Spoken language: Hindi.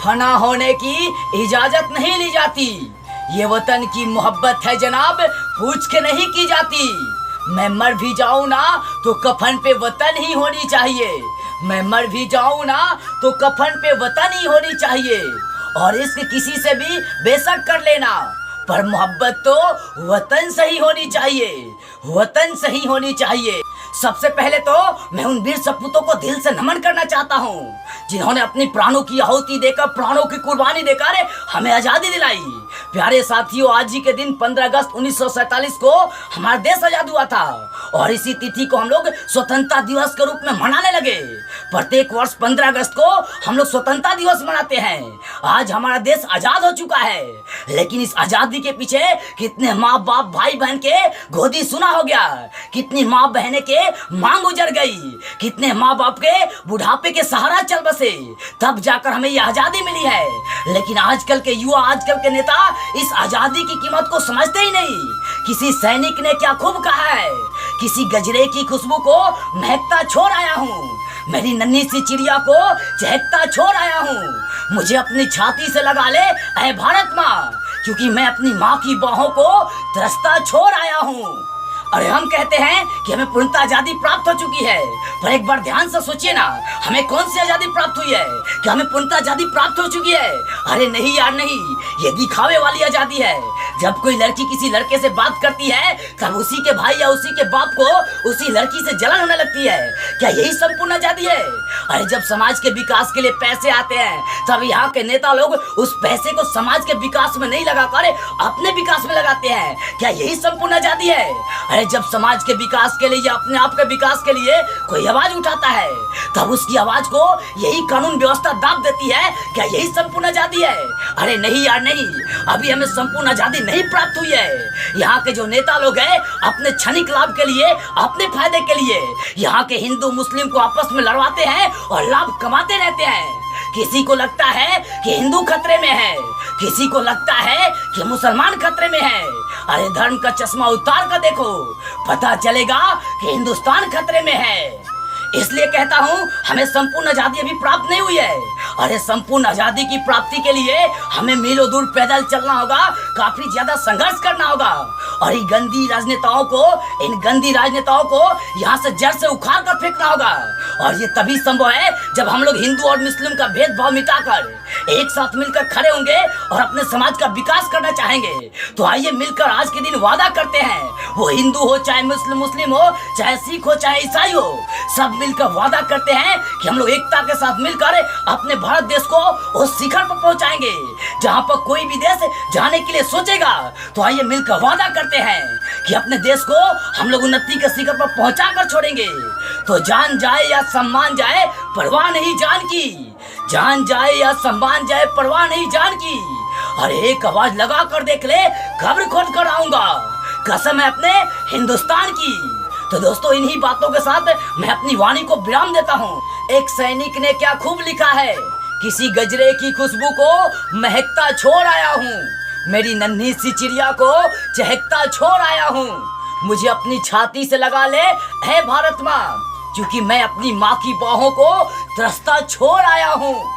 फना होने की इजाजत नहीं ली जाती। ये वतन की मोहब्बत है जनाब, पूछ के नहीं की जाती। मैं मर भी जाऊं ना तो कफन पे वतन ही होनी चाहिए। मैं मर भी जाऊं ना तो कफन पे वतन ही होनी चाहिए। और इश्क किसी से भी बेशक कर लेना, पर मोहब्बत तो वतन से ही होनी चाहिए, वतन से ही होनी चाहिए। सबसे पहले तो मैं उन वीर सपूतों को दिल से नमन करना चाहता हूँ जिन्होंने अपनी प्राणों की आहुति देकर, प्राणों की कुर्बानी देकर हमें आजादी दिलाई। प्यारे साथियों, आज ही के दिन 15 अगस्त 1947 को हमारा देश आजाद हुआ था और इसी तिथि को हम लोग स्वतंत्रता दिवस के रूप में मनाने लगे। प्रत्येक वर्ष 15 अगस्त को हम लोग स्वतंत्रता दिवस मनाते हैं। आज हमारा देश आजाद हो चुका है, लेकिन इस आजादी के पीछे कितने माँ बाप, भाई बहन के गोदी सुना हो गया, कितनी माँ बहने के मांग उजड़ गई, कितने माँ बाप के बुढ़ापे के सहारा चल बसे, तब जाकर हमें यह आजादी मिली है। लेकिन आजकल के युवा, आजकल के नेता इस आजादी की कीमत को समझते ही नहीं। किसी सैनिक ने क्या खूब कहा है, किसी गजरे की खुशबू को महकता छोड़ आया हूँ, मेरी नन्ही सी चिड़िया को चहकता छोड़ आया हूँ। मुझे अपनी छाती से लगा ले ऐ भारत माँ, क्योंकि मैं अपनी माँ की बाहों को तरसता छोड़ आया हूँ। अरे हम कहते हैं कि हमें पूर्णतः आजादी प्राप्त हो चुकी है, पर एक बार ध्यान से सोचिए ना, हमें कौन सी आजादी प्राप्त हुई है? क्या हमें पूर्णतः आजादी प्राप्त हो चुकी है? अरे नहीं यार नहीं, ये दिखावे वाली आजादी है। जब कोई लड़की किसी लड़के से बात करती है तब उसी के भाई या उसी के बाप को उसी लड़की से जलन होने लगती है। क्या यही संपूर्ण आजादी है? अरे जब समाज के विकास के लिए पैसे आते हैं तब यहाँ के नेता लोग उस पैसे को समाज के विकास में नहीं लगाकर अपने विकास में लगाते हैं। क्या यही संपूर्ण आजादी है? अरे जब समाज के विकास के लिए या अपने आप के विकास के लिए कोई आवाज उठाता है तब उसकी आवाज को यही कानून व्यवस्था दाब देती है। क्या यही संपूर्ण आजादी है? अरे नहीं यार नहीं, अभी हमें संपूर्ण आजादी नहीं प्राप्त हुई है। यहाँ के जो नेता लोग हैं अपने क्षणिक लाभ के लिए, अपने फायदे के लिए यहाँ के हिंदू मुस्लिम को आपस में लड़वाते हैं और लाभ कमाते रहते हैं। किसी को लगता है कि हिंदू खतरे में है, किसी को लगता है कि मुसलमान खतरे में है। अरे धर्म का चश्मा उतार कर देखो, पता चलेगा कि हिंदुस्तान खतरे में है। इसलिए कहता हूँ हमें संपूर्ण आजादी अभी प्राप्त नहीं हुई है। अरे संपूर्ण आजादी की प्राप्ति के लिए हमें मीलों दूर पैदल चलना होगा, काफी ज्यादा संघर्ष करना होगा और इन गंदी राजनेताओं को यहाँ से जड़ से उखाड़ कर फेंकना होगा। और ये तभी संभव है जब हम लोग हिंदू और मुस्लिम का भेदभाव मिटाकर एक साथ मिलकर खड़े होंगे और अपने समाज का विकास करना चाहेंगे। तो आइए मिलकर आज के दिन वादा करते हैं, वो हिंदू हो चाहे मुस्लिम हो, चाहे सिख हो चाहे ईसाई हो, सब मिलकर वादा करते हैं कि हम लोग एकता के साथ मिलकर अपने भारत देश को उस शिखर पर पहुंचाएंगे जहां पर कोई भी देश जाने के लिए सोचेगा। तो आइए मिलकर वादा करते हैं कि अपने देश को हम लोग उन्नति के शिखर पर पहुंचा कर छोड़ेंगे। तो जान जाए या सम्मान जाए परवाह नहीं जान की, जान जाए या सम्मान जाए परवाह नहीं जान की। अरे एक आवाज लगा कर देख ले, कब्र खोद कर आऊंगा, कसम है अपने हिंदुस्तान की। तो दोस्तों इन्हीं बातों के साथ मैं अपनी वाणी को विराम देता हूँ। एक सैनिक ने क्या खूब लिखा है, किसी गजरे की खुशबू को महकता छोड़ आया हूँ, मेरी नन्ही सी चिड़िया को चहकता छोड़ आया हूँ। मुझे अपनी छाती से लगा ले है भारत माँ, क्योंकि मैं अपनी माँ की बाहों को तरसता छोड़ आया हूँ।